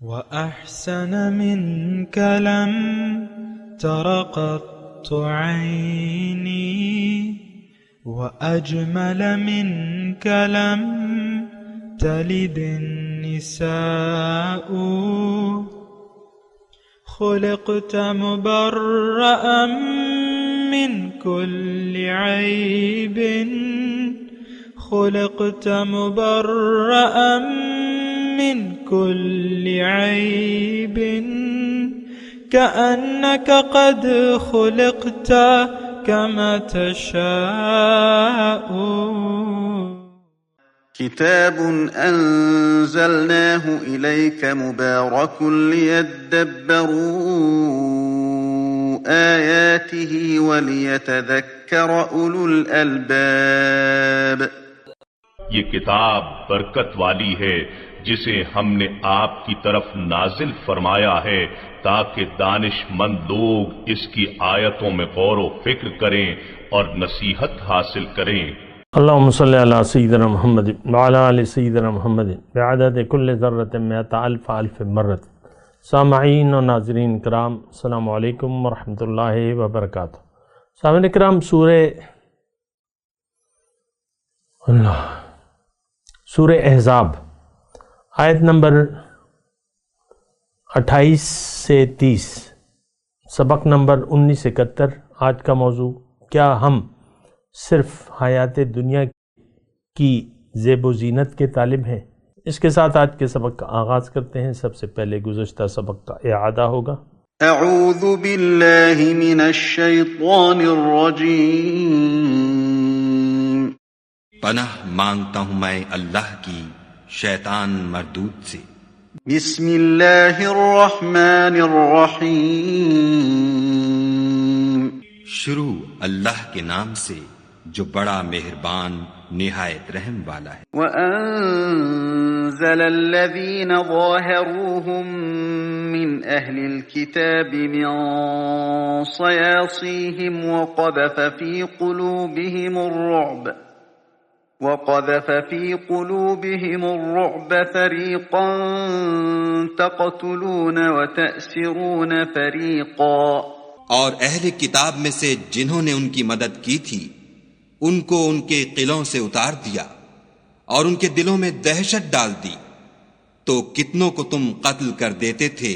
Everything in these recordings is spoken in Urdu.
وأحسن منك لم تر قط عيني وأجمل منك لم تلد النساء خلقت مبرأ من كل عيب خلقت مبرأ من كل عيب كأنك قد خلقت كما تشاء. كتاب أنزلناه إليك مبارك ليدبروا آياته وليتذكر أولو الألباب. یہ کتاب برکت والی ہے جسے ہم نے آپ کی طرف نازل فرمایا ہے تاکہ دانش مند لوگ اس کی آیتوں میں غور و فکر کریں اور نصیحت حاصل کریں. اللہم صلی علی سیدنا محمد وعلی آل سیدنا محمد بعدد کل ذرۃ مئۃ الف الف مرۃ. سامعین و ناظرین کرام، السلام علیکم ورحمۃ اللہ وبرکاتہ. سامعین کرام، سورہ احزاب آیت نمبر 28 سے 30، سبق نمبر 1971. آج کا موضوع: کیا ہم صرف حیات دنیا کی زیب و زینت کے طالب ہیں؟ اس کے ساتھ آج کے سبق کا آغاز کرتے ہیں. سب سے پہلے گزشتہ سبق کا اعادہ ہوگا. اعوذ باللہ من الشیطان الرجیم. پناہ مانگتا ہوں میں اللہ کی شیطان مردود سے. بسم اللہ الرحمن الرحیم. شروع اللہ کے نام سے جو بڑا مہربان نہایت رحم والا ہے. وَأَنزَلَ الَّذِينَ ظَاهَرُوهُم مِّنْ أَهْلِ الْكِتَابِ مِنْ صَيَاصِيهِمْ وَقَذَفَ فِي قُلُوبِهِمُ الرُّعْبَ فَرِيقًا تَقْتُلُونَ وَتَأْسِرُونَ فَرِيقًا. اور اہل کتاب میں سے جنہوں نے ان کی مدد کی تھی ان کو ان کے قلعوں سے اتار دیا اور ان کے دلوں میں دہشت ڈال دی، تو کتنوں کو تم قتل کر دیتے تھے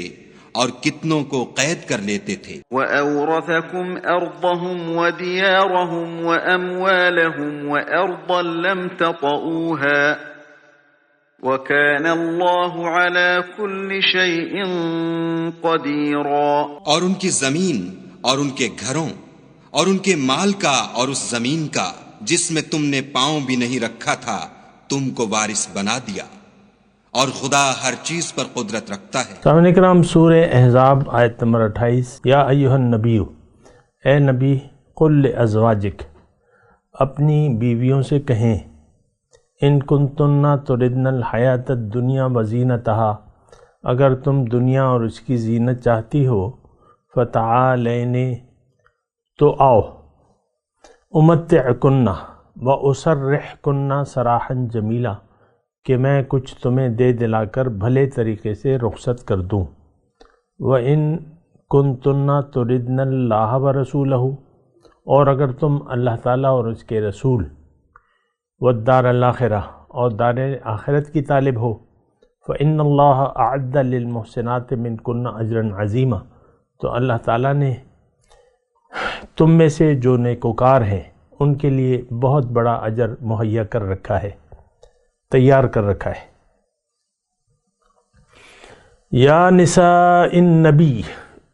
اور کتنوں کو قید کر لیتے تھے. وَأَوْرَثَكُمْ أَرْضَهُمْ وَدِيَارَهُمْ وَأَمْوَالَهُمْ وَأَرْضًا لَمْ تَطَئُوهَا وَكَانَ اللَّهُ عَلَى كُلِّ شَيْءٍ قَدِيرًا. اور ان کی زمین اور ان کے گھروں اور ان کے مال کا اور اس زمین کا جس میں تم نے پاؤں بھی نہیں رکھا تھا تم کو وارث بنا دیا، اور خدا ہر چیز پر قدرت رکھتا ہے. سامعین کرام، سورہ احزاب آیت نمبر 28. یا ایھا النبی، اے نبی، قل لازواجک، اپنی بیویوں سے کہیں، ان کنتن تردن الحیات الدنیا وزینتہا، اگر تم دنیا اور اس کی زینت چاہتی ہو، فتعالین، تو آؤ، امتعکن واسرحکن سراحا جمیلا، کہ میں کچھ تمہیں دے دلا کر بھلے طریقے سے رخصت کر دوں. وَإِن كُنتُنَّ تُرِدْنَ اللَّهَ وَرَسُولَهُ، اور اگر تم اللہ تعالیٰ اور اس کے رسول، وَالدَّارَ الْآخِرَةَ، اور دار آخرت کی طالب ہو، فَإِنَّ اللَّهَ أَعَدَّ لِلْمُحْسِنَاتِ مِنْكُنَّ أَجْرًا عَظِيمًا، تو اللہ تعالیٰ نے تم میں سے جو نیکوکار ہیں ان کے لیے بہت بڑا اجر مہیا کر رکھا ہے، تیار کر رکھا ہے. یا نساء النبی،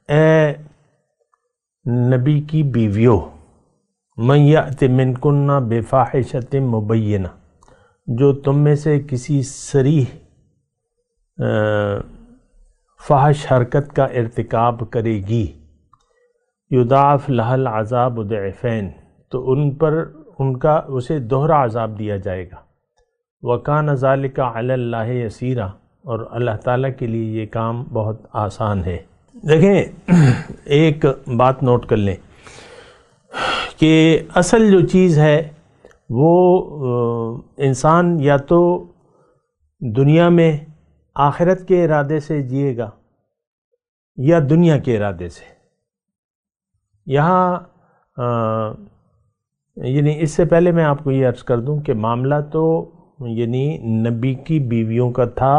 اے نبی کی بیویو، من یأت منکن بفاحشۃ مبینہ، جو تم میں سے کسی صریح فحش حرکت کا ارتکاب کرے گی، یضاعف لها العذاب ضعفین، تو ان کا اسے دوہرا عذاب دیا جائے گا. وَكَانَ ذَلِكَ عَلَى اللَّهِ يَسِيرًا، اور اللہ تعالیٰ کے لیے یہ کام بہت آسان ہے. دیکھیں، ایک بات نوٹ کر لیں کہ اصل جو چیز ہے وہ انسان یا تو دنیا میں آخرت کے ارادے سے جیے گا یا دنیا کے ارادے سے؟ یہاں یعنی اس سے پہلے میں آپ کو یہ عرض کر دوں کہ معاملہ تو یعنی نبی کی بیویوں کا تھا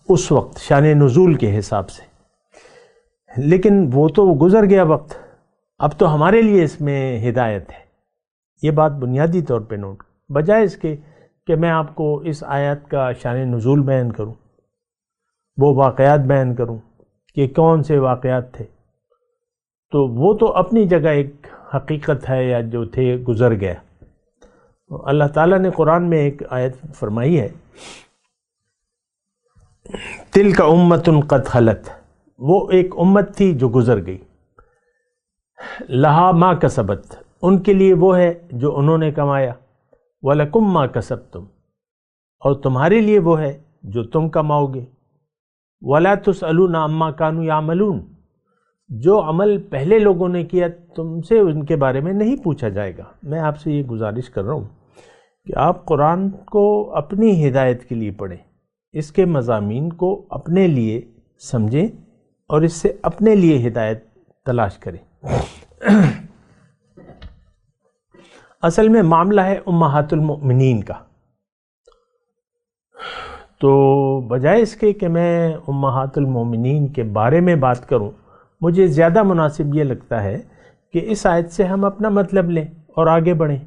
اس وقت شان نزول کے حساب سے، لیکن وہ تو گزر گیا وقت، اب تو ہمارے لیے اس میں ہدایت ہے۔ یہ بات بنیادی طور پہ نوٹ، بجائے اس کے کہ میں آپ کو اس آیت کا شان نزول بیان کروں، وہ واقعات بیان کروں کہ کون سے واقعات تھے، تو وہ تو اپنی جگہ ایک حقیقت ہے یا جو تھے گزر گیا۔ اللہ تعالیٰ نے قرآن میں ایک آیت فرمائی ہے، تِلْکَ أُمَّةٌ قَدْ خَلَتْ، وہ ایک امت تھی جو گزر گئی، لہا ما کسبت، ان کے لیے وہ ہے جو انہوں نے کمایا، وَلَكُمْ مَا کسبتم، اور تمہارے لیے وہ ہے جو تم کماؤ گے، وَلَا تُسْأَلُونَ عَمَّا كَانُوا يَعْمَلُونَ، جو عمل پہلے لوگوں نے کیا تم سے ان کے بارے میں نہیں پوچھا جائے گا۔ میں آپ سے یہ گزارش کر رہا ہوں کہ آپ قرآن کو اپنی ہدایت کے لیے پڑھیں، اس کے مضامین کو اپنے لیے سمجھیں اور اس سے اپنے لیے ہدایت تلاش کریں۔ اصل میں معاملہ ہے امہات المؤمنین کا، تو بجائے اس کے کہ میں امہات المؤمنین کے بارے میں بات کروں، مجھے زیادہ مناسب یہ لگتا ہے کہ اس آیت سے ہم اپنا مطلب لیں اور آگے بڑھیں۔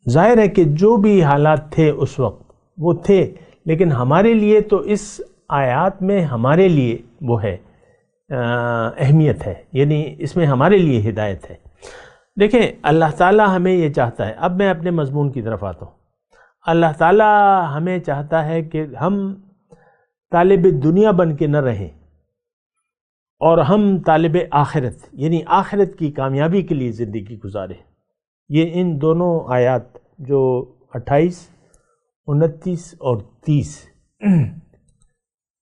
ظاہر ہے کہ جو بھی حالات تھے اس وقت وہ تھے، لیکن ہمارے لیے تو اس آیات میں ہمارے لیے وہ ہے اہمیت ہے، یعنی اس میں ہمارے لیے ہدایت ہے۔ دیکھیں اللہ تعالیٰ ہمیں یہ چاہتا ہے، اب میں اپنے مضمون کی طرف آتا ہوں۔ اللہ تعالیٰ ہمیں چاہتا ہے کہ ہم طالب دنیا بن کے نہ رہیں اور ہم طالب آخرت یعنی آخرت کی کامیابی کے لیے زندگی گزاریں۔ یہ ان دونوں آیات جو 28، 29 اور 30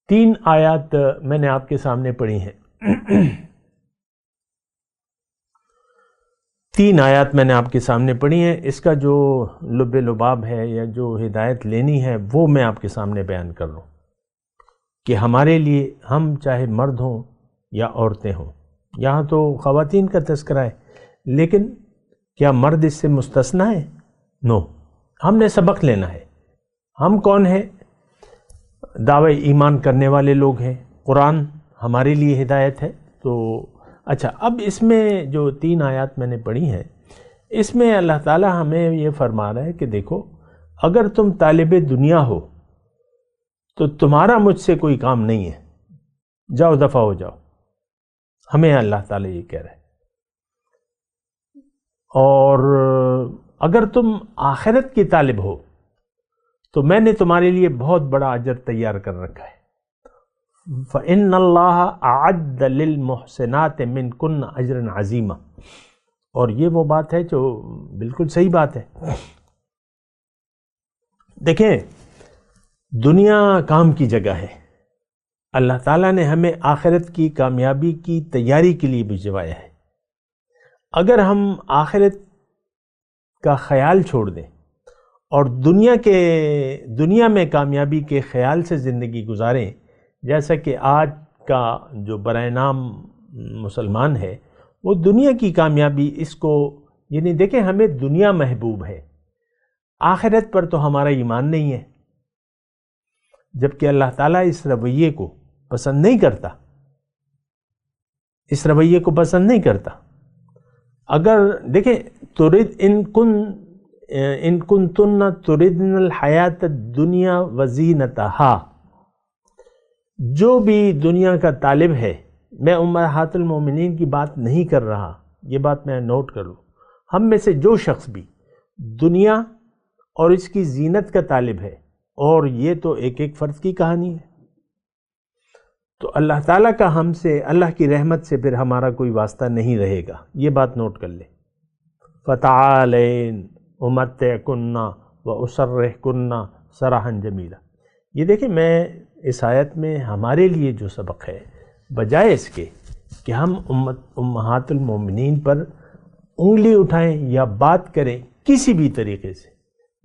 تین آیات میں نے آپ کے سامنے پڑھی ہیں، تین آیات میں نے آپ کے سامنے پڑھی ہیں۔ اس کا جو لب لباب ہے یا جو ہدایت لینی ہے وہ میں آپ کے سامنے بیان کر رہا ہوں کہ ہمارے لیے، ہم چاہے مرد ہوں یا عورتیں ہوں، یہاں تو خواتین کا تذکرہ ہے لیکن کیا مرد اس سے مستثنیٰ ہے؟ نو، ہم نے سبق لینا ہے۔ ہم کون ہیں؟ دعوی ایمان کرنے والے لوگ ہیں، قرآن ہمارے لیے ہدایت ہے۔ تو اچھا، اب اس میں جو تین آیات میں نے پڑھی ہیں، اس میں اللہ تعالی ہمیں یہ فرما رہا ہے کہ دیکھو، اگر تم طالب دنیا ہو تو تمہارا مجھ سے کوئی کام نہیں ہے، جاؤ دفع ہو جاؤ، ہمیں اللہ تعالی یہ کہہ رہا ہے۔ اور اگر تم آخرت کی طالب ہو تو میں نے تمہارے لیے بہت بڑا اجر تیار کر رکھا ہے۔ فَإِنَّ اللَّهَ أَعَدَّ لِلْمُحْسِنَاتِ مِنْكُنَّ أَجْرًا عَظِيمًا، اور یہ وہ بات ہے جو بالکل صحیح بات ہے۔ دیکھیں، دنیا کام کی جگہ ہے، اللہ تعالیٰ نے ہمیں آخرت کی کامیابی کی تیاری کے لیے بھجوایا ہے۔ اگر ہم آخرت کا خیال چھوڑ دیں اور دنیا میں کامیابی کے خیال سے زندگی گزاریں، جیسا کہ آج کا جو برائے نام مسلمان ہے وہ دنیا کی کامیابی اس کو، یعنی دیکھیں ہمیں دنیا محبوب ہے، آخرت پر تو ہمارا ایمان نہیں ہے، جبکہ اللہ تعالیٰ اس رویے کو پسند نہیں کرتا، اس رویے کو پسند نہیں کرتا۔ اگر دیکھیں، ان کنتن تردن الحیات الدنیا وزینتہا، جو بھی دنیا کا طالب ہے، میں امہات المومنین کی بات نہیں کر رہا، یہ بات میں نوٹ کر لوں، ہم میں سے جو شخص بھی دنیا اور اس کی زینت کا طالب ہے، اور یہ تو ایک ایک فرد کی کہانی ہے، تو اللہ تعالیٰ کا ہم سے، اللہ کی رحمت سے پھر ہمارا کوئی واسطہ نہیں رہے گا، یہ بات نوٹ کر لیں۔ فَتَعَالَيْنَ أُمَتِّعْكُنَّ وَأُسَرِّحْكُنَّ سَرَاحًا جَمِيلًا۔ یہ دیکھیں، میں اس آیت میں ہمارے لیے جو سبق ہے، بجائے اس کے کہ ہم امہات المومنین پر انگلی اٹھائیں یا بات کریں کسی بھی طریقے سے،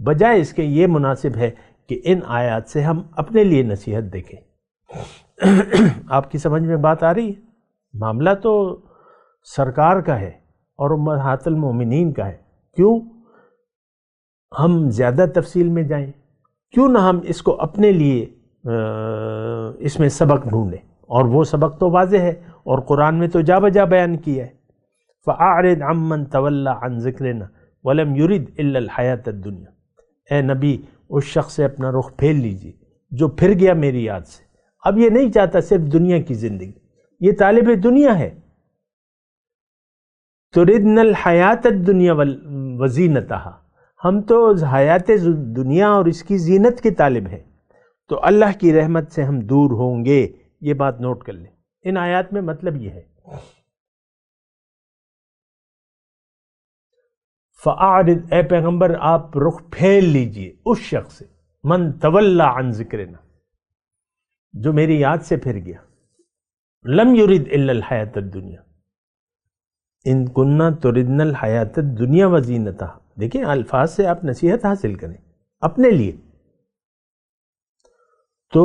بجائے اس کے یہ مناسب ہے کہ ان آیات سے ہم اپنے لیے نصیحت دیکھیں۔ آپ کی سمجھ میں بات آ رہی ہے؟ معاملہ تو سرکار کا ہے اور امہات المومنین کا ہے، کیوں ہم زیادہ تفصیل میں جائیں؟ کیوں نہ ہم اس کو اپنے لیے اس میں سبق ڈھونڈیں، اور وہ سبق تو واضح ہے اور قرآن میں تو جا بجا بیان کیا ہے۔ فَأَعْرِضْ عَمَّنْ تَوَلَّى عَنْ ذِكْرِنَا وَلَمْ يُرِدْ إِلَّا الْحَيَاةَ الدُّنْيَا۔ اے نبی اس شخص سے اپنا رخ پھیر لیجیے جو پھر گیا میری یاد سے، اب یہ نہیں چاہتا صرف دنیا کی زندگی، یہ طالب دنیا ہے۔ تُرِدْنَا الْحَيَاةَ الدُّنْيَا وَزِينَتَهَا، ہم تو حیات دنیا اور اس کی زینت کے طالب ہیں، تو اللہ کی رحمت سے ہم دور ہوں گے۔ یہ بات نوٹ کر لیں، ان آیات میں مطلب یہ ہے فَأَعْرِضْ، اے پیغمبر آپ رخ پھیر لیجئے اس شخص سے، من تولا عن ذکرنا، جو میری یاد سے پھر گیا، لم یرد الا الحیات الدنیا، ان کننا تردن الحیات الدنیا وزینتہا۔ دیکھیں الفاظ سے آپ نصیحت حاصل کریں اپنے لیے، تو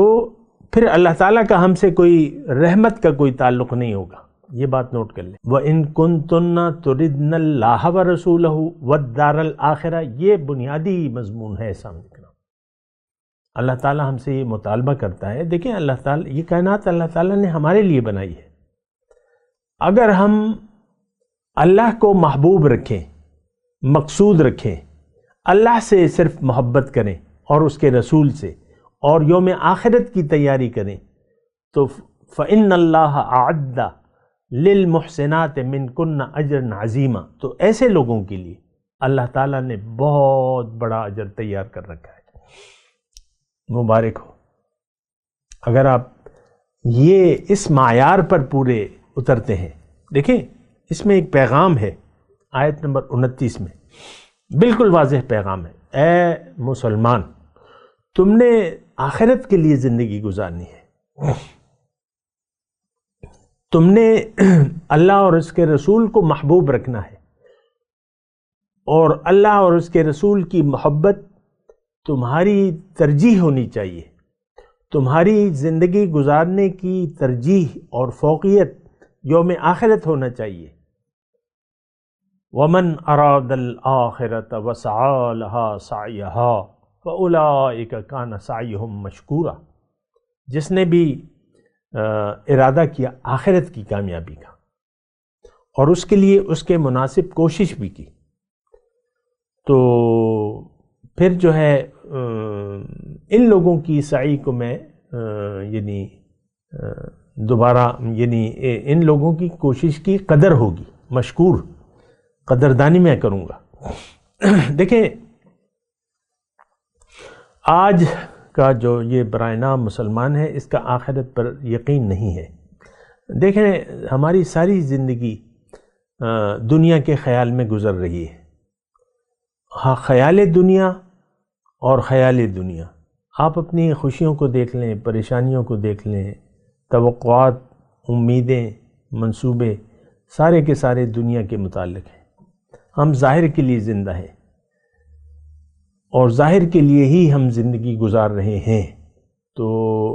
پھر اللہ تعالیٰ کا ہم سے کوئی رحمت کا کوئی تعلق نہیں ہوگا۔ یہ بات نوٹ کر لیں۔ وَإِن كُنتُنَّ تُرِدْنَ اللَّهَ وَرَسُولَهُ وَالدَّارَ الْآخِرَةَ، یہ بنیادی مضمون ہے سامنے کرام۔ اللہ تعالیٰ ہم سے یہ مطالبہ کرتا ہے، دیکھیں اللہ تعالیٰ، یہ کائنات اللہ تعالیٰ نے ہمارے لیے بنائی ہے، اگر ہم اللہ کو محبوب رکھیں، مقصود رکھیں، اللہ سے صرف محبت کریں اور اس کے رسول سے، اور یوم آخرت کی تیاری کریں، تو فَإِنَّ اللَّهَ أَعَدَّ لِلْمُحْسِنَاتِ مِنْكُنَّ أَجْرًا عَظِيمًا، تو ایسے لوگوں کے لیے اللہ تعالیٰ نے بہت بڑا اجر تیار کر رکھا ہے۔ مبارک ہو اگر آپ یہ اس معیار پر پورے اترتے ہیں۔ دیکھیں اس میں ایک پیغام ہے، آیت نمبر 29 میں بالکل واضح پیغام ہے، اے مسلمان تم نے آخرت کے لیے زندگی گزارنی ہے، تم نے اللہ اور اس کے رسول کو محبوب رکھنا ہے، اور اللہ اور اس کے رسول کی محبت تمہاری ترجیح ہونی چاہیے، تمہاری زندگی گزارنے کی ترجیح اور فوقیت یوم آخرت ہونا چاہیے۔ وَمَنْ أَرَادَ الْآخِرَةَ وَسَعَى لَهَا سَعْيَهَا فَأُولَئِكَ كَانَ سَعْيُهُمْ مَشْكُورًا، جس نے بھی ارادہ کیا آخرت کی کامیابی کا اور اس کے لیے اس کے مناسب کوشش بھی کی، تو پھر جو ہے ان لوگوں کی سعی کو میں یعنی دوبارہ یعنی ان لوگوں کی کوشش کی قدر ہوگی، مشکور، قدردانی میں کروں گا۔ دیکھیں آج کا جو یہ برائے نام مسلمان ہے، اس کا آخرت پر یقین نہیں ہے۔ دیکھیں ہماری ساری زندگی دنیا کے خیال میں گزر رہی ہے، ہاں خیال دنیا اور خیال دنیا۔ آپ اپنی خوشیوں کو دیکھ لیں، پریشانیوں کو دیکھ لیں، توقعات، امیدیں، منصوبے سارے کے سارے دنیا کے متعلق ہیں۔ ہم ظاہر کے لیے زندہ ہیں اور ظاہر کے لیے ہی ہم زندگی گزار رہے ہیں۔ تو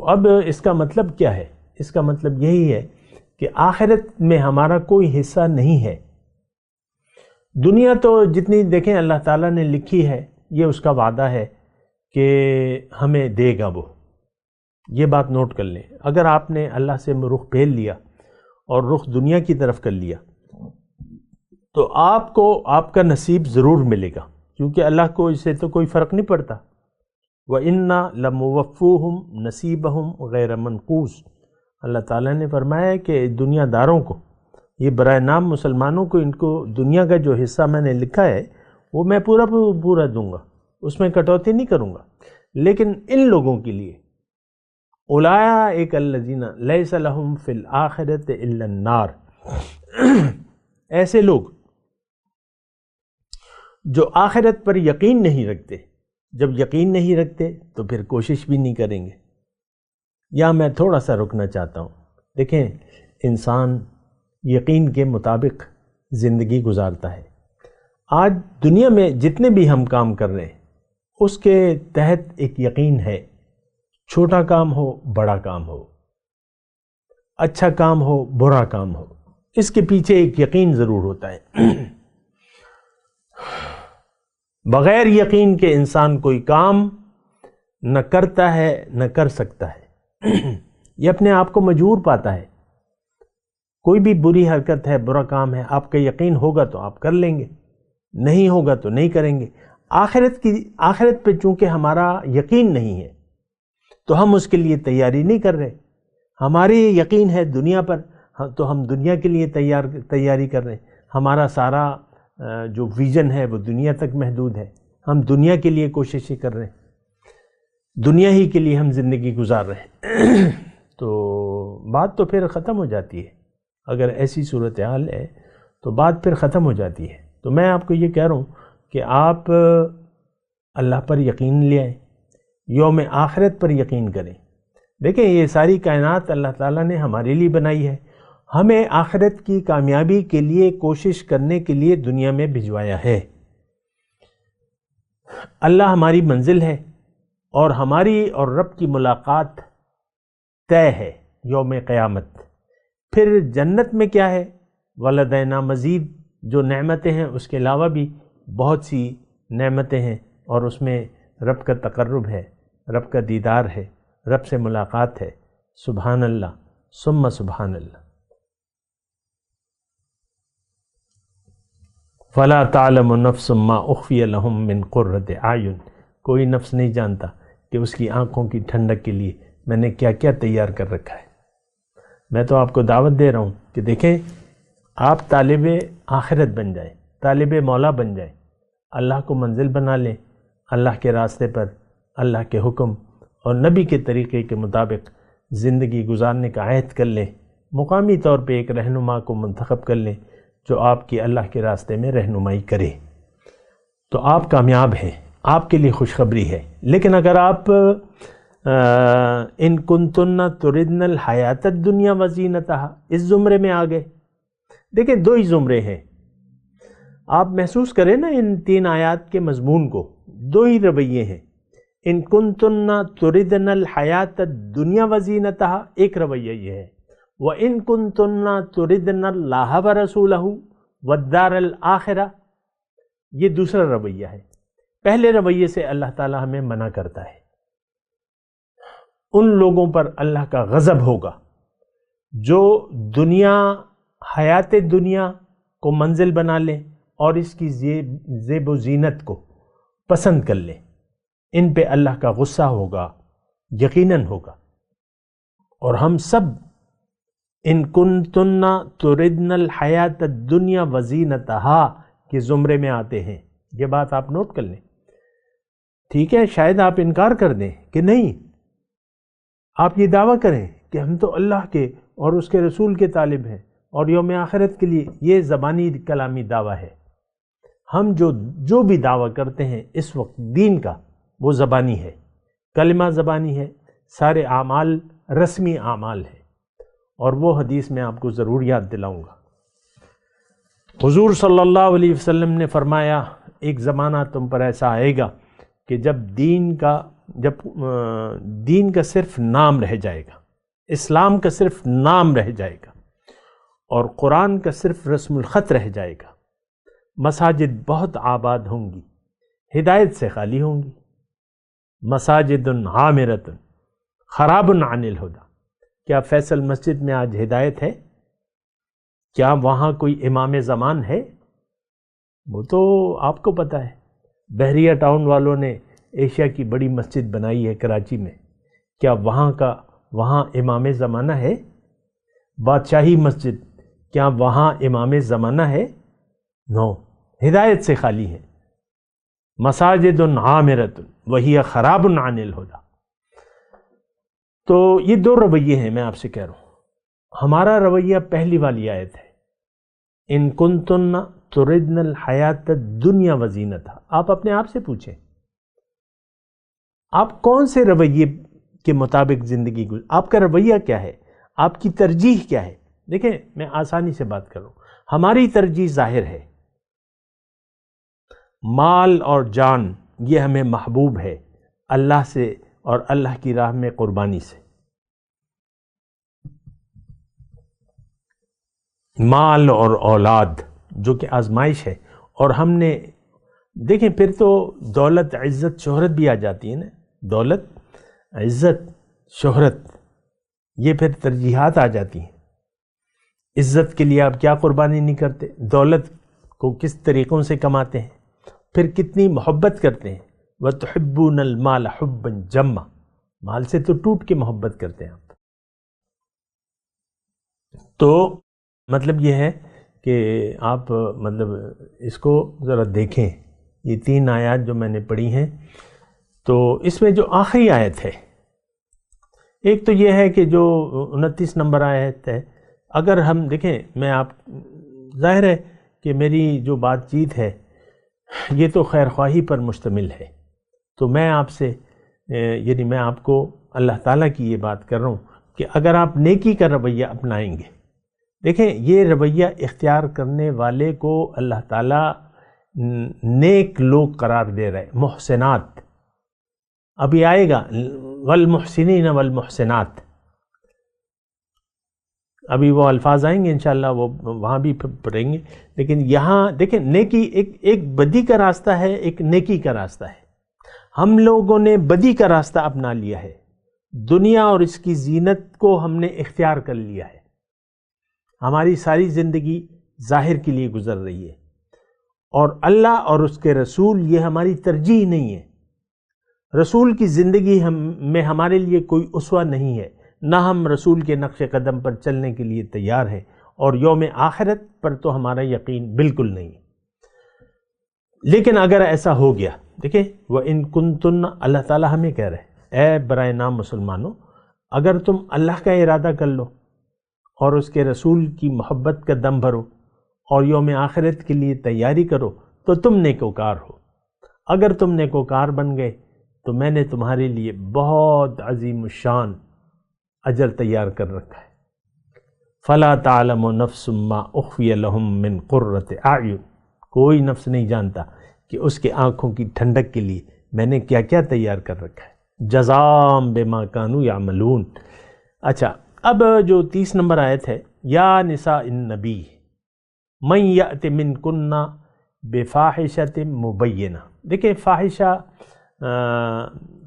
اب اس کا مطلب کیا ہے؟ اس کا مطلب یہی ہے کہ آخرت میں ہمارا کوئی حصہ نہیں ہے۔ دنیا تو جتنی دیکھیں اللہ تعالیٰ نے لکھی ہے، یہ اس کا وعدہ ہے کہ ہمیں دے گا وہ، یہ بات نوٹ کر لیں۔ اگر آپ نے اللہ سے رخ پھیر لیا اور رخ دنیا کی طرف کر لیا تو آپ کو آپ کا نصیب ضرور ملے گا، کیونکہ اللہ کو اس سے تو کوئی فرق نہیں پڑتا۔ وَإِنَّا لَمُوَفُّوهُمْ نَصِيبَهُمْ غَيْرَ مَنْقُوصٍ، اللہ تعالیٰ نے فرمایا کہ دنیا داروں کو، یہ برائے نام مسلمانوں کو، ان کو دنیا کا جو حصہ میں نے لکھا ہے وہ میں پورا دوں گا، اس میں کٹوتی نہیں کروں گا۔ لیکن ان لوگوں کے لیے اولئک الذین لیس لہم فی الآخرۃ الا النار، ایسے لوگ جو آخرت پر یقین نہیں رکھتے، جب یقین نہیں رکھتے تو پھر کوشش بھی نہیں کریں گے۔ یا میں تھوڑا سا رکنا چاہتا ہوں، دیکھیں انسان یقین کے مطابق زندگی گزارتا ہے۔ آج دنیا میں جتنے بھی ہم کام کر رہے ہیں اس کے تحت ایک یقین ہے، چھوٹا کام ہو بڑا کام ہو، اچھا کام ہو برا کام ہو، اس کے پیچھے ایک یقین ضرور ہوتا ہے۔ بغیر یقین کے انسان کوئی کام نہ کرتا ہے نہ کر سکتا ہے، یہ اپنے آپ کو مجبور پاتا ہے۔ کوئی بھی بری حرکت ہے، برا کام ہے، آپ کا یقین ہوگا تو آپ کر لیں گے، نہیں ہوگا تو نہیں کریں گے۔ آخرت پہ چونکہ ہمارا یقین نہیں ہے تو ہم اس کے لیے تیاری نہیں کر رہے۔ ہماری یقین ہے دنیا پر تو ہم دنیا کے لیے تیاری کر رہے ہیں۔ ہمارا سارا جو ویژن ہے وہ دنیا تک محدود ہے، ہم دنیا کے لیے کوششیں کر رہے ہیں، دنیا ہی کے لیے ہم زندگی گزار رہے ہیں۔ تو بات تو پھر ختم ہو جاتی ہے، اگر ایسی صورتحال ہے تو بات پھر ختم ہو جاتی ہے۔ تو میں آپ کو یہ کہہ رہا ہوں کہ آپ اللہ پر یقین لے آئیں، یوم آخرت پر یقین کریں۔ دیکھیں یہ ساری کائنات اللہ تعالیٰ نے ہمارے لیے بنائی ہے، ہمیں آخرت کی کامیابی کے لیے کوشش کرنے کے لیے دنیا میں بھجوایا ہے۔ اللہ ہماری منزل ہے اور ہماری اور رب کی ملاقات طے ہے یوم قیامت۔ پھر جنت میں کیا ہے؟ ولدینا مزید، جو نعمتیں ہیں اس کے علاوہ بھی بہت سی نعمتیں ہیں، اور اس میں رب کا تقرب ہے، رب کا دیدار ہے، رب سے ملاقات ہے۔ سبحان اللہ ثم سبحان اللہ۔ فلا تعلم نفس ما اخفی لهم من قرۃ اعین، کوئی نفس نہیں جانتا کہ اس کی آنکھوں کی ٹھنڈک کے لیے میں نے کیا کیا تیار کر رکھا ہے۔ میں تو آپ کو دعوت دے رہا ہوں کہ دیکھیں آپ طالب آخرت بن جائیں، طالب مولا بن جائیں، اللہ کو منزل بنا لیں، اللہ کے راستے پر اللہ کے حکم اور نبی کے طریقے کے مطابق زندگی گزارنے کا عہد کر لیں، مقامی طور پہ ایک رہنما کو منتخب کر لیں جو آپ کی اللہ کے راستے میں رہنمائی کرے، تو آپ کامیاب ہیں، آپ کے لیے خوشخبری ہے۔ لیکن اگر آپ ان کنتن تردن الحیات الدنیا وزینتہا اس زمرے میں آ گئے، دیکھیں دو ہی زمرے ہیں، آپ محسوس کریں نا ان تین آیات کے مضمون کو، دو ہی رویے ہیں۔ ان کنتن تردن الحیات الدنیا وزینتہا ایک رویہ یہ ہے، وَإِن كُنتُنَّ تُرِدْنَ اللَّهَ وَرَسُولَهُ وَالدَّارَ الْآخِرَةَ یہ دوسرا رویہ ہے۔ پہلے رویے سے اللہ تعالی ہمیں منع کرتا ہے، ان لوگوں پر اللہ کا غضب ہوگا جو دنیا، حیات دنیا کو منزل بنا لیں اور اس کی زیب و زینت کو پسند کر لیں، ان پہ اللہ کا غصہ ہوگا، یقیناً ہوگا۔ اور ہم سب ان کنتن تردن الحیات الدنیا وزینتہا کے زمرے میں آتے ہیں، یہ بات آپ نوٹ کر لیں۔ ٹھیک ہے، شاید آپ انکار کر دیں کہ نہیں، آپ یہ دعویٰ کریں کہ ہم تو اللہ کے اور اس کے رسول کے طالب ہیں اور یوم آخرت کے لیے، یہ زبانی کلامی دعویٰ ہے۔ ہم جو بھی دعویٰ کرتے ہیں اس وقت دین کا، وہ زبانی ہے، کلمہ زبانی ہے، سارے اعمال رسمی اعمال ہیں، اور وہ حدیث میں آپ کو ضرور یاد دلاؤں گا۔ حضور صلی اللہ علیہ وسلم نے فرمایا ایک زمانہ تم پر ایسا آئے گا کہ جب دین کا صرف نام رہ جائے گا، اسلام کا صرف نام رہ جائے گا، اور قرآن کا صرف رسم الخط رہ جائے گا، مساجد بہت آباد ہوں گی، ہدایت سے خالی ہوں گی، مساجد عامرۃ خراب عن الہدی۔ کیا فیصل مسجد میں آج ہدایت ہے؟ کیا وہاں کوئی امام زمان ہے؟ وہ تو آپ کو پتہ ہے، بحریہ ٹاؤن والوں نے ایشیا کی بڑی مسجد بنائی ہے کراچی میں، کیا وہاں امام زمانہ ہے؟ بادشاہی مسجد، کیا وہاں امام زمانہ ہے؟ نو، ہدایت سے خالی ہے۔ مساجد عامرۃ وہی خراب عن الہدی۔ تو یہ دو رویے ہیں، میں آپ سے کہہ رہا ہوں۔ ہمارا رویہ پہلی والی آیت ہے، ان کنتن تردن الحیات الدنیا وزینتہا۔ آپ اپنے آپ سے پوچھیں، آپ کون سے رویے کے مطابق زندگی آپ کا رویہ کیا ہے، آپ کی ترجیح کیا ہے؟ دیکھیں میں آسانی سے بات کر رہا ہوں، ہماری ترجیح ظاہر ہے، مال اور جان یہ ہمیں محبوب ہے اللہ سے اور اللہ کی راہ میں قربانی سے۔ مال اور اولاد جو کہ آزمائش ہے، اور ہم نے دیکھیں پھر تو دولت، عزت، شہرت بھی آ جاتی ہے نا، دولت، عزت، شہرت، یہ پھر ترجیحات آ جاتی ہیں۔ عزت کے لیے آپ کیا قربانی نہیں کرتے، دولت کو کس طریقوں سے کماتے ہیں، پھر کتنی محبت کرتے ہیں۔ وَتُحِبُّونَ الْمَالَ حُبًّا جَمًّا، مال سے تو ٹوٹ کے محبت کرتے ہیں آپ۔ تو مطلب یہ ہے کہ آپ مطلب اس کو ذرا دیکھیں، یہ 3 آیات جو میں نے پڑھی ہیں، تو اس میں جو آخری آیت ہے، ایک تو یہ ہے کہ جو 29 نمبر آیت ہے، اگر ہم دیکھیں، میں آپ ظاہر ہے کہ میری جو بات چیت ہے یہ تو خیر خواہی پر مشتمل ہے، تو میں آپ سے یعنی میں آپ کو اللہ تعالیٰ کی یہ بات کر رہا ہوں کہ اگر آپ نیکی کا رویہ اپنائیں گے، دیکھیں یہ رویہ اختیار کرنے والے کو اللہ تعالیٰ نیک لوگ قرار دے رہے، محسنات، ابھی آئے گا والمحسنین والمحسنات، ابھی وہ الفاظ آئیں گے انشاءاللہ، وہ وہاں بھی پڑھیں گے، لیکن یہاں دیکھیں نیکی ایک بدی کا راستہ ہے، ایک نیکی کا راستہ ہے۔ ہم لوگوں نے بدی کا راستہ اپنا لیا ہے، دنیا اور اس کی زینت کو ہم نے اختیار کر لیا ہے، ہماری ساری زندگی ظاہر کے لیے گزر رہی ہے، اور اللہ اور اس کے رسول یہ ہماری ترجیح نہیں ہے۔ رسول کی زندگی میں ہمارے لیے کوئی اسوہ نہیں ہے، نہ ہم رسول کے نقش قدم پر چلنے کے لیے تیار ہیں، اور یوم آخرت پر تو ہمارا یقین بالکل نہیں ہے۔ لیکن اگر ایسا ہو گیا، دیکھیں وَإِن كُنتُنَّ، اللہ تعالیٰ ہمیں کہہ رہے اے برائے نام مسلمانوں، اگر تم اللہ کا ارادہ کر لو اور اس کے رسول کی محبت کا دم بھرو اور یوم آخرت کے لیے تیاری کرو تو تم نیکوکار ہو۔ اگر تم نیکوکار بن گئے تو میں نے تمہارے لیے بہت عظیم الشان اجر تیار کر رکھا ہے۔ فَلَا تَعْلَمُ نَفْسٌ مَّا أُخْفِيَ لَهُم مِّن قُرَّةِ أَعْيُنٍ، کوئی نفس نہیں جانتا کہ اس کے آنکھوں کی ٹھنڈک کے لیے میں نے کیا کیا تیار کر رکھا ہے، جزاء بما كانوا يعملون۔ اچھا، اب جو 30 نمبر آیت ہے، یا نساء النبی من یأت منکن بفاحشۃ مبینہ، دیکھیں فاحشہ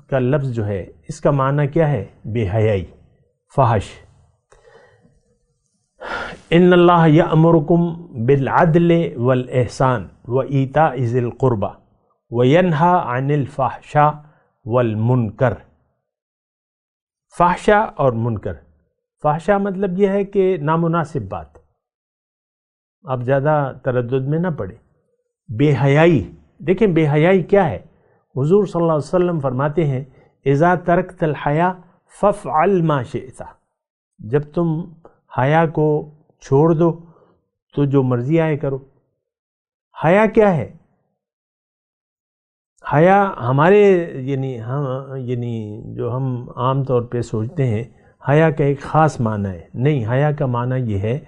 کا لفظ جو ہے اس کا معنی کیا ہے؟ بے حیائی، فحش۔ ان اللہ یأمرکم بالعدل والاحسان وایتاء ذی القربى وینہی عن الفحشاء والمنکر۔ فحشہ اور منکر، فحشہ مطلب یہ ہے کہ نامناسب بات، آپ زیادہ تردد میں نہ پڑے۔ بے حیائی، دیکھیں بے حیائی کیا ہے؟ حضور صلی اللہ علیہ وسلم فرماتے ہیں اذا ترکت الحیا فافعل ما شئت، جب تم حیا کو چھوڑ دو تو جو مرضی آئے کرو۔ حیا کیا ہے؟ حیا ہمارے یعنی جو ہم عام طور پہ سوچتے ہیں حیا کا ایک خاص معنی ہے، نہیں، حیا کا معنی یہ ہے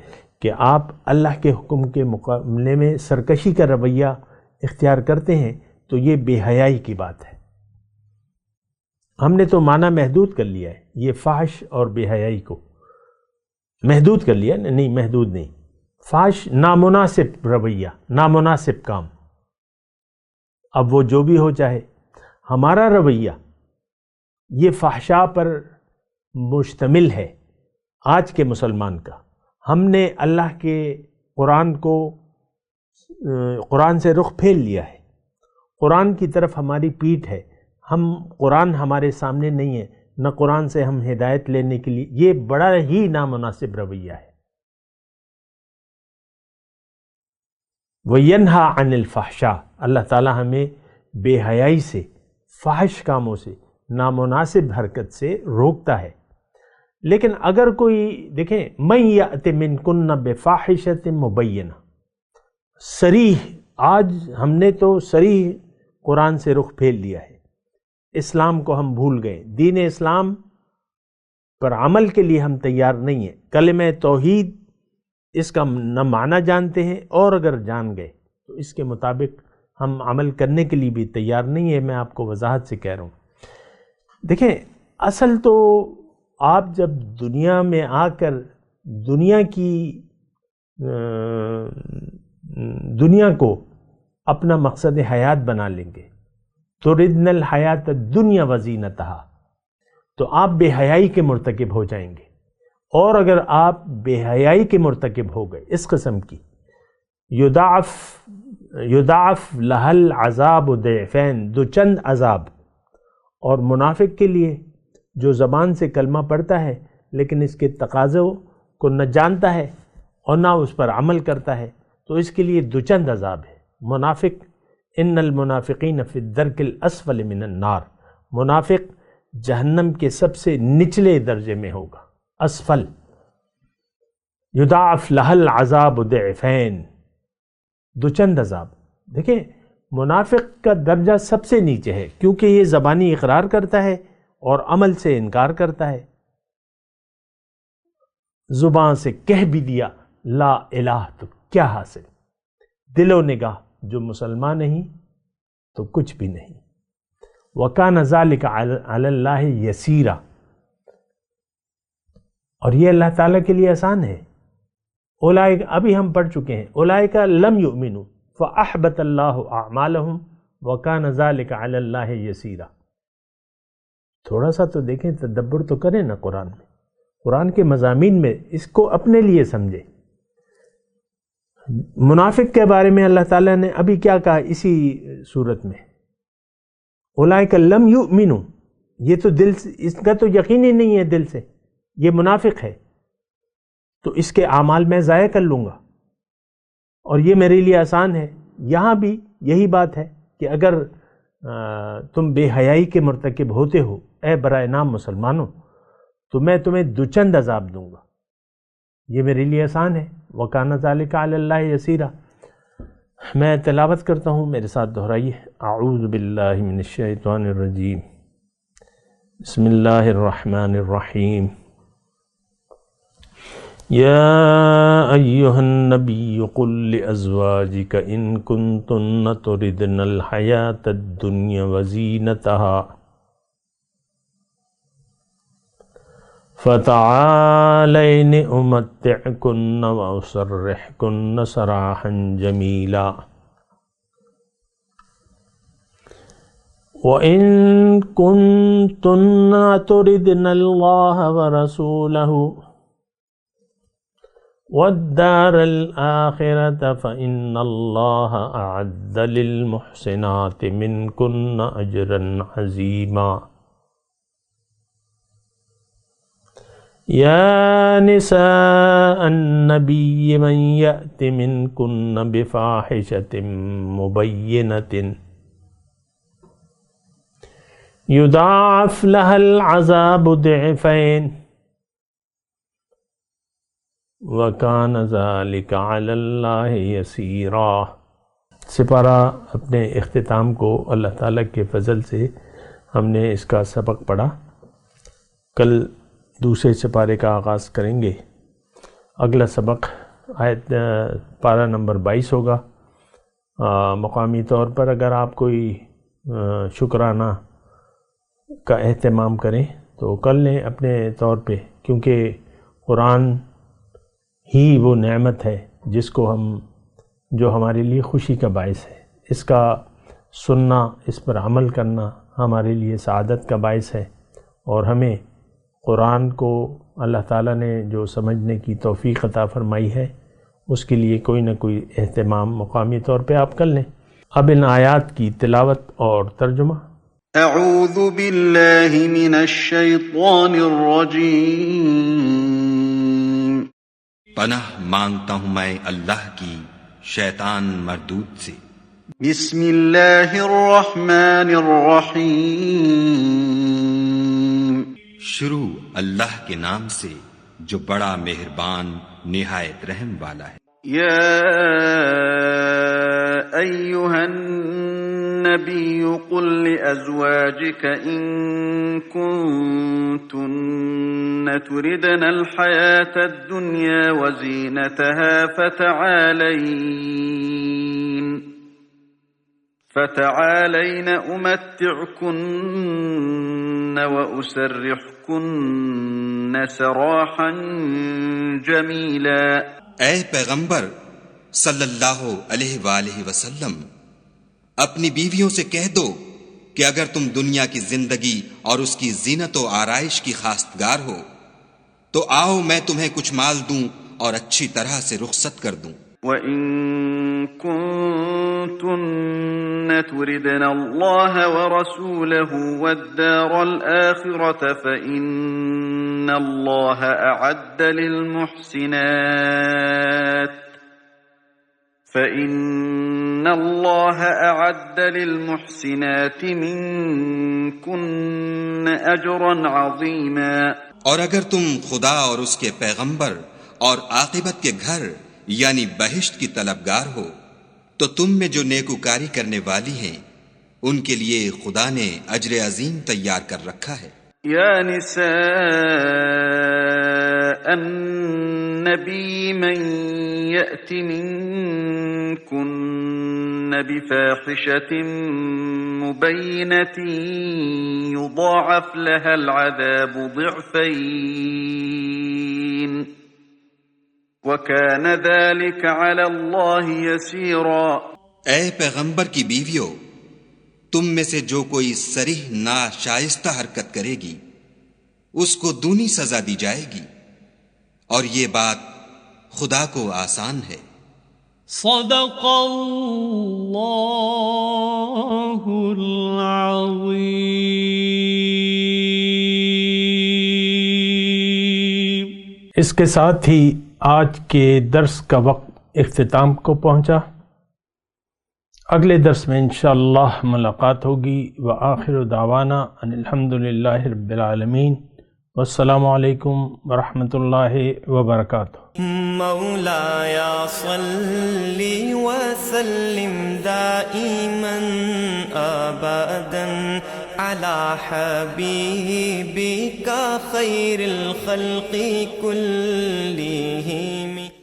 کہ آپ اللہ کے حکم کے مقابلے میں سرکشی کا رویہ اختیار کرتے ہیں تو یہ بے حیائی کی بات ہے۔ ہم نے تو معنی محدود کر لیا ہے، یہ فحش اور بے حیائی کو محدود کر لیا، نہیں محدود نہیں، فحش نامناسب رویہ، نامناسب کام۔ اب وہ جو بھی ہو چاہے، ہمارا رویہ یہ فحشاء پر مشتمل ہے آج کے مسلمان کا۔ ہم نے اللہ کے قرآن سے رخ پھیر لیا ہے، قرآن کی طرف ہماری پیٹھ ہے، قرآن ہمارے سامنے نہیں ہے، نہ قرآن سے ہم ہدایت لینے کے لیے، یہ بڑا ہی نامناسب رویہ ہے۔ وَيَنْهَا عَنِ الْفَحْشَاءِ، اللہ تعالیٰ ہمیں بے حیائی سے، فحش کاموں سے، نامناسب حرکت سے روکتا ہے۔ لیکن اگر کوئی دیکھیں مَن یأت منکن بفاحشۃ مبینہ، صریح، آج ہم نے تو صریح قرآن سے رخ پھیر لیا ہے، اسلام کو ہم بھول گئے، دین اسلام پر عمل کے لیے ہم تیار نہیں ہیں، کلمہ توحید اس کا نہ معنی جانتے ہیں، اور اگر جان گئے تو اس کے مطابق ہم عمل کرنے کے لیے بھی تیار نہیں ہے. میں آپ کو وضاحت سے کہہ رہا ہوں. دیکھیں اصل تو آپ جب دنیا میں آ کر دنیا کو اپنا مقصد حیات بنا لیں گے، تردن الحیات الدنیا وزینتہا، تو آپ بے حیائی کے مرتکب ہو جائیں گے. اور اگر آپ بے حیائی کے مرتکب ہو گئے اس قسم کی، یضاعف لها العذاب ضعفین، دو چند عذاب. اور منافق کے لیے جو زبان سے کلمہ پڑھتا ہے لیکن اس کے تقاضوں کو نہ جانتا ہے اور نہ اس پر عمل کرتا ہے، تو اس کے لیے دو چند عذاب ہے. منافق، ان المنافقین فی الدرک الاسفل من النار، منافق جہنم کے سب سے نچلے درجے میں ہوگا، اسفل. یضاعف لها العذاب ضعفین، دو چند عذاب. دیکھیں منافق کا درجہ سب سے نیچے ہے کیونکہ یہ زبانی اقرار کرتا ہے اور عمل سے انکار کرتا ہے. زبان سے کہہ بھی دیا لا الہ تو کیا حاصل، دل و نگاہ جو مسلمان نہیں تو کچھ بھی نہیں. وَكَانَ ذَلِكَ عَلَى اللَّهِ يَسِيرًا، اور یہ اللہ تعالیٰ کے لیے آسان ہے. اولئک، ابھی ہم پڑھ چکے ہیں، اولئک لم یؤمنوا فأحبط اللہ اعمالهم وَكَانَ ذَلِكَ عَلَى اللَّهِ يَسِيرًا. تھوڑا سا تو دیکھیں، تدبر تو کریں نا قرآن میں، قرآن کے مضامین میں اس کو اپنے لیے سمجھے. منافق کے بارے میں اللہ تعالیٰ نے ابھی کیا کہا اسی صورت میں، اولئک لم یؤمنوا، یہ تو دل سے، اس کا تو یقین ہی نہیں ہے دل سے، یہ منافق ہے، تو اس کے اعمال میں ضائع کر لوں گا اور یہ میرے لیے آسان ہے. یہاں بھی یہی بات ہے کہ اگر تم بے حیائی کے مرتکب ہوتے ہو اے برائے نام مسلمانوں، تو میں تمہیں دو چند عذاب دوں گا، یہ میرے لیے آسان ہے. وَكَانَ ذَلِكَ عَلَى اللَّهِ يَسِيرًا. میں تلاوت کرتا ہوں، میرے ساتھ دہرائیے. اعوذ باللہ من الشیطان الرجیم، بسم اللہ الرحمن الرحیم. یا ایہا النبی قل لأزواجک ان کنتن تردن الحیاة الدنیا وزینتہا فتعالین امتعکن واسرحکن سراحا جمیلا وَإِن كُنتُنَّ تُرِدْنَ اللَّهَ وَرَسُولَهُ وَالدَّارَ الْآخِرَةَ فَإِنَّ اللَّهَ أَعَدَّ لِلْمُحْسِنَاتِ مِنكُنَّ أَجْرًا عَظِيمًا. يَا نِسَاءَ النَّبِيِّ مَن يَأْتِ مِنكُنَّ بِفَاحِشَةٍ مُبَيِّنَةٍ يُضَاعَفْ لَهَا الْعَذَابُ ضِعْفَيْنِ وَكَانَ ذَلِكَ عَلَى اللَّهِ يَسِيرًا. سپارہ اپنے اختتام کو اللہ تعالیٰ کے فضل سے ہم نے اس کا سبق پڑھا. کل دوسرے سپارے کا آغاز کریں گے. اگلا سبق آیت پارہ نمبر 22 ہوگا. مقامی طور پر اگر آپ کوئی شکرانہ کا اہتمام کریں تو کر لیں اپنے طور پہ، کیونکہ قرآن ہی وہ نعمت ہے جس کو جو ہمارے لیے خوشی کا باعث ہے. اس کا سننا، اس پر عمل کرنا ہمارے لیے سعادت کا باعث ہے، اور ہمیں قرآن کو اللہ تعالیٰ نے جو سمجھنے کی توفیق عطا فرمائی ہے اس کے لیے کوئی نہ کوئی اہتمام مقامی طور پہ آپ کر لیں. اب ان آیات کی تلاوت اور ترجمہ. اعوذ باللہ من الشیطان الرجیم. پناہ مانگتا ہوں میں اللہ کی شیطان مردود سے. بسم اللہ الرحمن الرحیم. شروع اللہ کے نام سے جو بڑا مہربان نہایت رحم والا ہے. یا ایہا النبی قل لأزواجک ان کنتن تردن الحیاة الدنیا وزینتها فتعالین فتعالین امتعکن واسرحکن سراحا جمیلا۔ اے پیغمبر صلی اللہ علیہ وآلہ وسلم، اپنی بیویوں سے کہہ دو کہ اگر تم دنیا کی زندگی اور اس کی زینت و آرائش کی خواستگار ہو تو آؤ میں تمہیں کچھ مال دوں اور اچھی طرح سے رخصت کر دوں۔ وَإِن كُنتُنَّ تُرِدْنَ اللَّهَ وَرَسُولَهُ وَالدَّارَ الْآخِرَةَ فَإِنَّ اللَّهَ أَعَدَّ لِلْمُحْسِنَاتِ مِنكُنَّ أَجْرًا عَظِيمًا۔ اور اگر تم خدا اور اس کے پیغمبر اور عاقبت کے گھر یعنی بہشت کی طلبگار ہو تو تم میں جو نیکوکاری کرنے والی ہیں ان کے لیے خدا نے اجر عظیم تیار کر رکھا ہے۔ یا نساء النبی من یأت منکن بفاحشة مبینة یضاعف لها العذاب ضعفین وَكَانَ ذَلِكَ عَلَى اللَّهِ يَسِيرًا۔ اے پیغمبر کی بیویوں، تم میں سے جو کوئی صریح ناشائستہ حرکت کرے گی اس کو دونی سزا دی جائے گی، اور یہ بات خدا کو آسان ہے۔ صدق اللہ العظیم۔ اس کے ساتھ ہی آج کے درس کا وقت اختتام کو پہنچا۔ اگلے درس میں انشاءاللہ ملاقات ہوگی۔ وآخر دعوانا ان الحمدللہ رب العالمین، والسلام علیکم ورحمۃ اللہ وبرکاتہ۔ مولایا صلی وسلم دائما ابدا علی حبیبک خیر الخلق کلہم۔